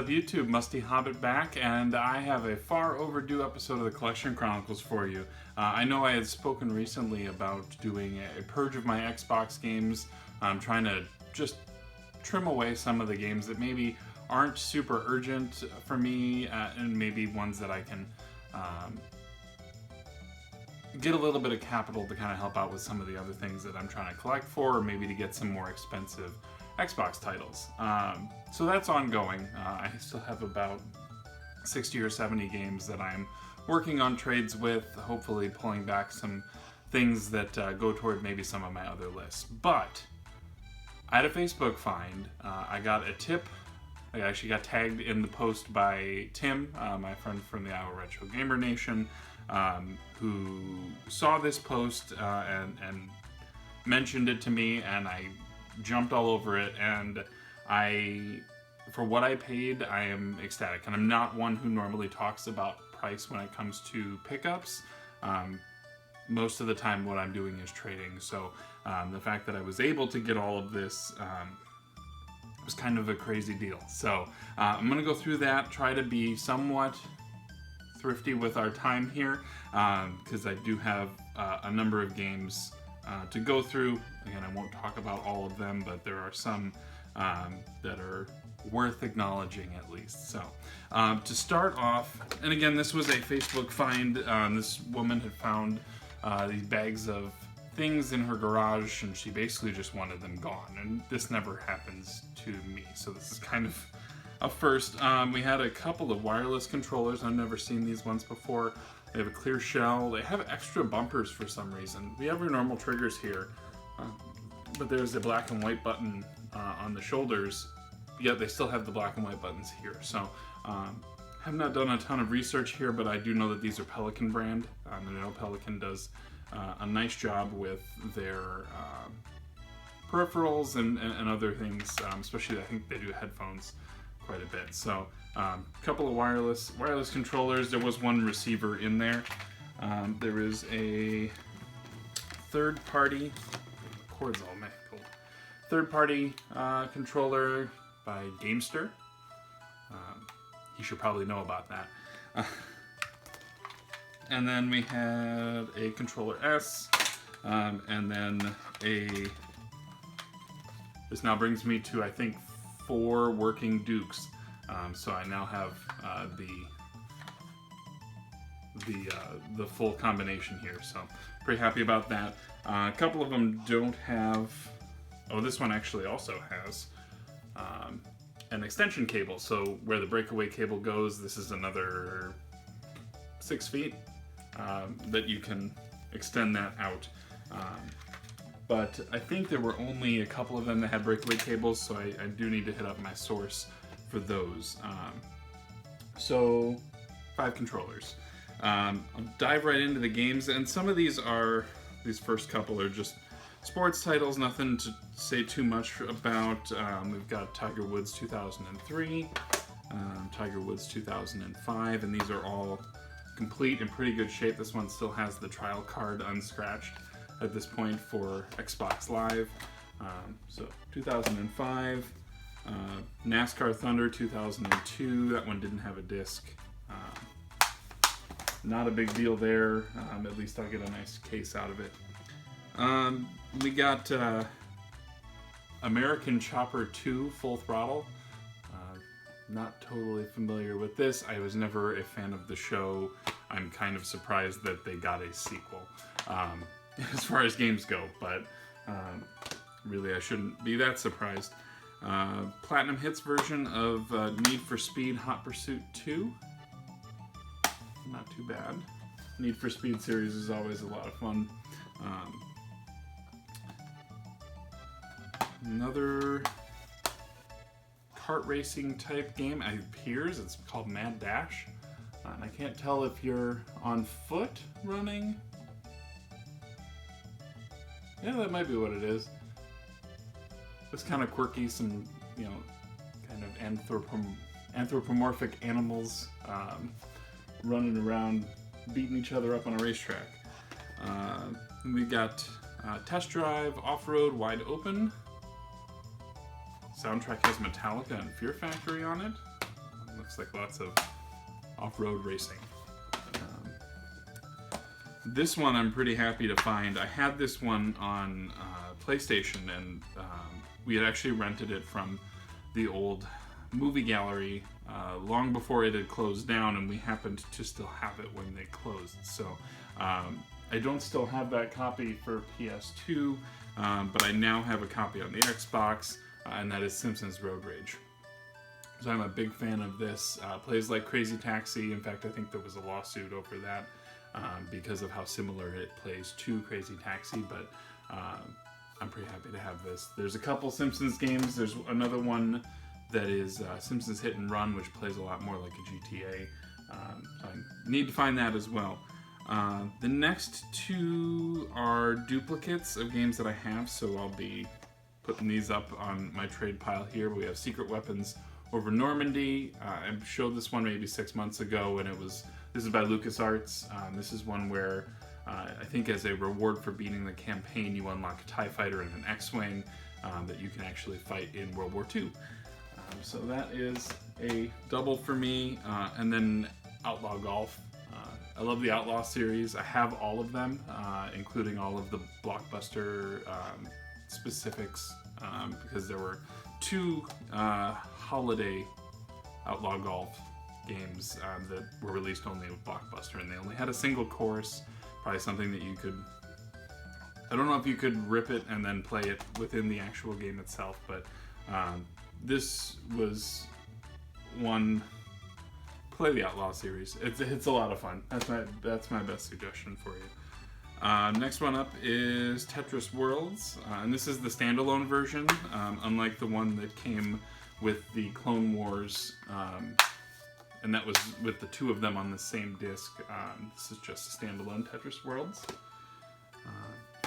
YouTube? Musty Hobbit back, and I have a far overdue episode of the ColleXion Chronicles for you. I know I had spoken recently about doing a purge of my Xbox games. I'm trying to just trim away some of the games that maybe aren't super urgent for me, and maybe ones that I can get a little bit of capital to kind of help out with some of the other things that I'm trying to collect for, or maybe to get some more expensive Xbox titles. So that's ongoing. I still have about 60 or 70 games that I'm working on trades with, hopefully pulling back some things that go toward maybe some of my other lists. But I had a Facebook find. I got a tip. I actually got tagged in the post by Tim, my friend from the Iowa Retro Gamer Nation, who saw this post and mentioned it to me, and I jumped all over it, and for what I paid, I am ecstatic. And I'm not one who normally talks about price when it comes to pickups. Most of the time what I'm doing is trading, so the fact that I was able to get all of this was kind of a crazy deal. So I'm going to go through that, try to be somewhat thrifty with our time here, because I do have a number of games to go through. Again, I won't talk about all of them, but there are some that are worth acknowledging at least. So to start off, and again, this was a Facebook find. This woman had found these bags of things in her garage, and she basically just wanted them gone, and this never happens to me, so this is kind of a first. We had a couple of wireless controllers. I've never seen these ones before. They have a clear shell. They have extra bumpers for some reason. We have our normal triggers here, but there's a black and white button on the shoulders, yet they still have the black and white buttons here. So have not done a ton of research here, but I do know that these are Pelican brand. I know Pelican does a nice job with their peripherals and other things, especially I think they do headphones quite a bit. So a couple of wireless controllers. There was one receiver in there. There is a third-party, cord's all mangled, third-party controller by Gamester. You should probably know about that. And then we had a controller S, and then this now brings me to, I think, 4 working Dukes. So I now have the full combination here. So pretty happy about that. A couple of them don't have. Oh, this one actually also has an extension cable. So where the breakaway cable goes, this is another 6 feet that you can extend that out. But I think there were only a couple of them that had breakaway cables, so I do need to hit up my source for those. So 5 controllers. I'll dive right into the games, and some of these first couple are just sports titles, nothing to say too much about. We've got Tiger Woods 2003, Tiger Woods 2005, and these are all complete in pretty good shape. This one still has the trial card unscratched at this point for Xbox Live. So 2005, NASCAR Thunder 2002, that one didn't have a disc. Not a big deal there, at least I'll get a nice case out of it. We got American Chopper 2 Full Throttle. Not totally familiar with this. I was never a fan of the show. I'm kind of surprised that they got a sequel as far as games go, but really I shouldn't be that surprised. Platinum Hits version of Need for Speed Hot Pursuit 2. Not too bad. Need for Speed series is always a lot of fun. Another kart racing type game, it appears. It's called Mad Dash. And I can't tell if you're on foot running. Yeah, that might be what it is. It's kind of quirky, some, kind of anthropomorphic animals running around, beating each other up on a racetrack. We got Test Drive, Off-Road, Wide Open. Soundtrack has Metallica and Fear Factory on it. looks like lots of off-road racing. This one I'm pretty happy to find. I had this one on PlayStation, and we had actually rented it from the old movie gallery long before it had closed down, and we happened to still have it when they closed. So I don't still have that copy for PS2, but I now have a copy on the Xbox, and that is Simpsons Road Rage. So I'm a big fan of this. Plays like Crazy Taxi. In fact, I think there was a lawsuit over that because of how similar it plays to Crazy Taxi, but I'm pretty happy to have this. There's a couple Simpsons games. There's another one that is Simpsons Hit and Run, which plays a lot more like a GTA. So I need to find that as well. The next two are duplicates of games that I have, so I'll be putting these up on my trade pile here. We have Secret Weapons Over Normandy. I showed this one maybe 6 months ago, and this is by LucasArts. This is one where I think as a reward for beating the campaign, you unlock a TIE fighter and an X-Wing that you can actually fight in World War II. So that is a double for me. And then Outlaw Golf. I love the Outlaw series. I have all of them, including all of the blockbuster specifics, because there were 2 holiday Outlaw Golf games that were released only with Blockbuster, and they only had a single course. Probably something that you could, I don't know if you could rip it and then play it within the actual game itself, but this was one. Play the Outlaw series. It's a lot of fun. That's my best suggestion for you. Next one up is Tetris Worlds, and this is the standalone version, unlike the one that came with the Clone Wars, and that was with the 2 of them on the same disc. This is just a standalone Tetris Worlds.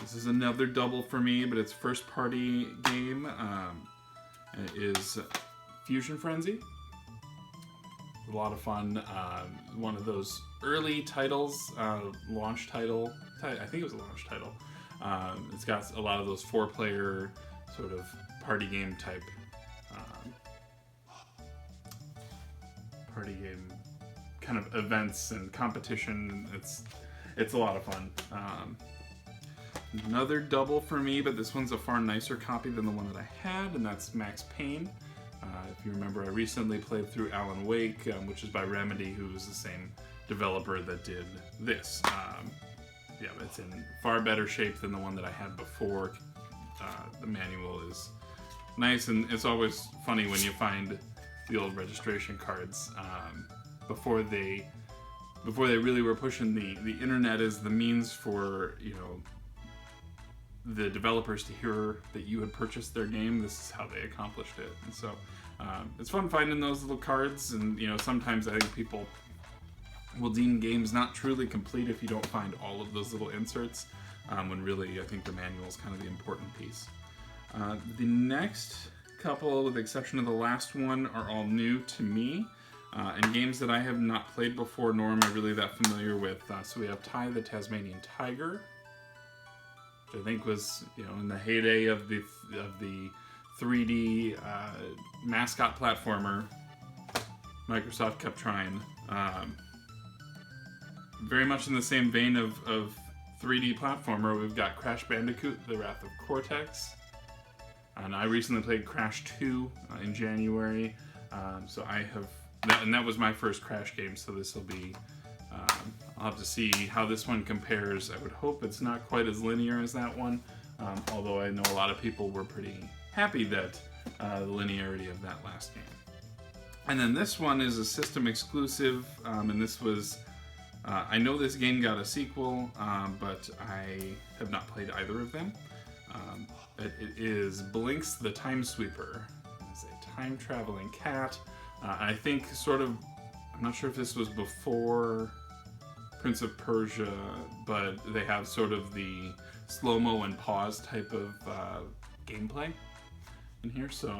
This is another double for me, but it's first-party game. It is Fusion Frenzy. A lot of fun. One of those early titles, launch title. I think it was a launch title. It's got a lot of those 4-player sort of party game type. Party game kind of events and competition. It's a lot of fun. Another double for me, but this one's a far nicer copy than the one that I had, and that's Max Payne. If you remember, I recently played through Alan Wake, which is by Remedy, who was the same developer that did this. Yeah, it's in far better shape than the one that I had before. The manual is nice, and it's always funny when you find the old registration cards before they really were pushing the internet as the means for, you know, the developers to hear that you had purchased their game. This is how they accomplished it. And so it's fun finding those little cards, and you know, sometimes I think people will deem games not truly complete if you don't find all of those little inserts, when really I think the manual is kind of the important piece. The next couple, with the exception of the last one, are all new to me, and games that I have not played before, nor am I really that familiar with. So we have Ty the Tasmanian Tiger, which I think was, you know, in the heyday of the 3D mascot platformer. Microsoft kept trying. Very much in the same vein of 3D platformer, we've got Crash Bandicoot: The Wrath of Cortex. And I recently played Crash 2 in January, so I have, and that was my first Crash game, so this will be, I'll have to see how this one compares. I would hope it's not quite as linear as that one, although I know a lot of people were pretty happy that the linearity of that last game. And then this one is a system exclusive, and this was, I know this game got a sequel, but I have not played either of them. It is Blinks the Time Sweeper. It's a time-traveling cat. I think sort of, I'm not sure if this was before Prince of Persia, but they have sort of the slow-mo and pause type of gameplay in here. So,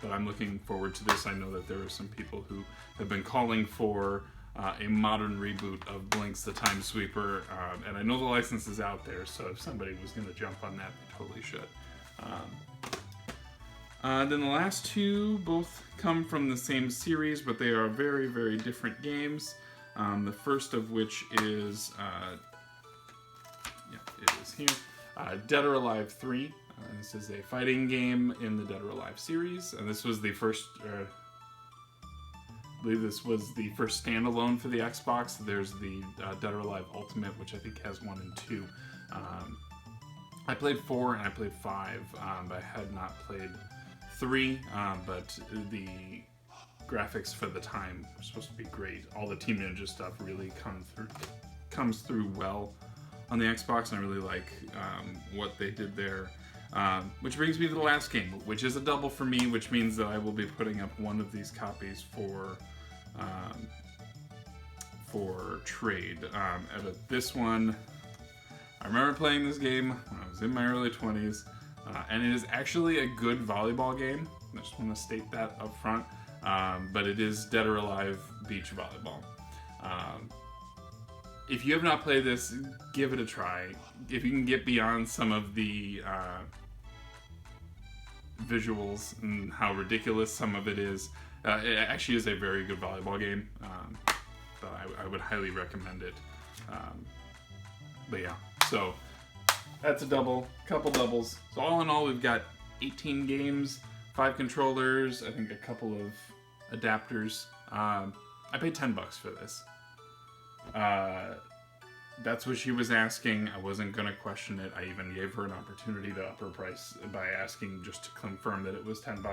but I'm looking forward to this. I know that there are some people who have been calling for a modern reboot of Blinks the Time Sweeper, and I know the license is out there, so if somebody was going to jump on that, they totally should. Then the last two both come from the same series, but they are very, very different games. The first of which is, it is here, Dead or Alive 3. This is a fighting game in the Dead or Alive series, and this was the first, I believe this was the first standalone for the Xbox. There's the Dead or Alive Ultimate, which I think has 1 and 2. I played 4 and I played 5, but I had not played 3, but the graphics for the time were supposed to be great. All the Team Ninja stuff really comes through well on the Xbox, and I really like what they did there. Which brings me to the last game, which is a double for me, which means that I will be putting up one of these copies for trade. This one, I remember playing this game when I was in my early 20s, and it is actually a good volleyball game. I just want to state that up front. But it is Dead or Alive Beach Volleyball. If you have not played this, give it a try. If you can get beyond some of the visuals and how ridiculous some of it is, it actually is a very good volleyball game. So I would highly recommend it. But yeah, so that's a double, couple doubles. So all in all, we've got 18 games, 5 controllers, I think a couple of adapters. I paid $10 for this. That's what she was asking. I wasn't going to question it. I even gave her an opportunity to up her price by asking just to confirm that it was $10.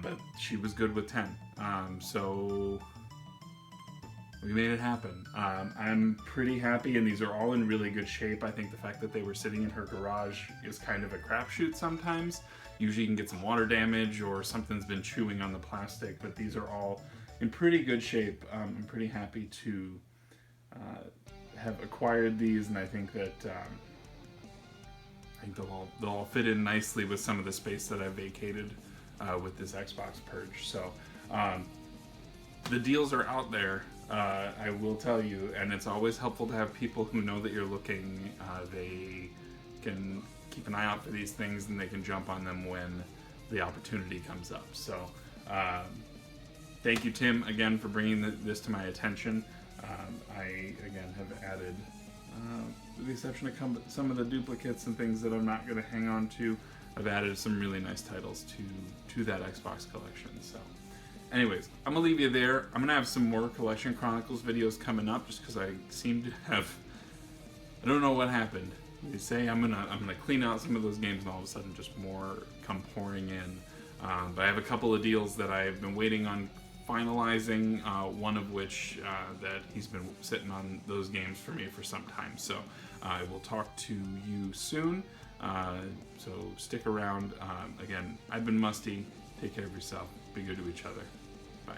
But she was good with 10. So we made it happen. I'm pretty happy, and these are all in really good shape. I think the fact that they were sitting in her garage is kind of a crapshoot sometimes. Usually you can get some water damage or something's been chewing on the plastic, but these are all in pretty good shape. I'm pretty happy to have acquired these, and I think that they'll all fit in nicely with some of the space that I vacated with this Xbox purge. So the deals are out there, I will tell you, and it's always helpful to have people who know that you're looking. They can keep an eye out for these things, and they can jump on them when the opportunity comes up. So thank you, Tim, again, for bringing this to my attention. I, again, have added, with the exception of some of the duplicates and things that I'm not going to hang on to, I've added some really nice titles to that Xbox collection. So anyways, I'm going to leave you there. I'm going to have some more ColleXion Chronicles videos coming up, just because I seem to have, I don't know what happened. They say I'm gonna clean out some of those games, and all of a sudden just more come pouring in. But I have a couple of deals that I've been waiting on finalizing, one of which that he's been sitting on those games for me for some time. So I will talk to you soon. So stick around. Again, I've been Musty. Take care of yourself. Be good to each other. Bye.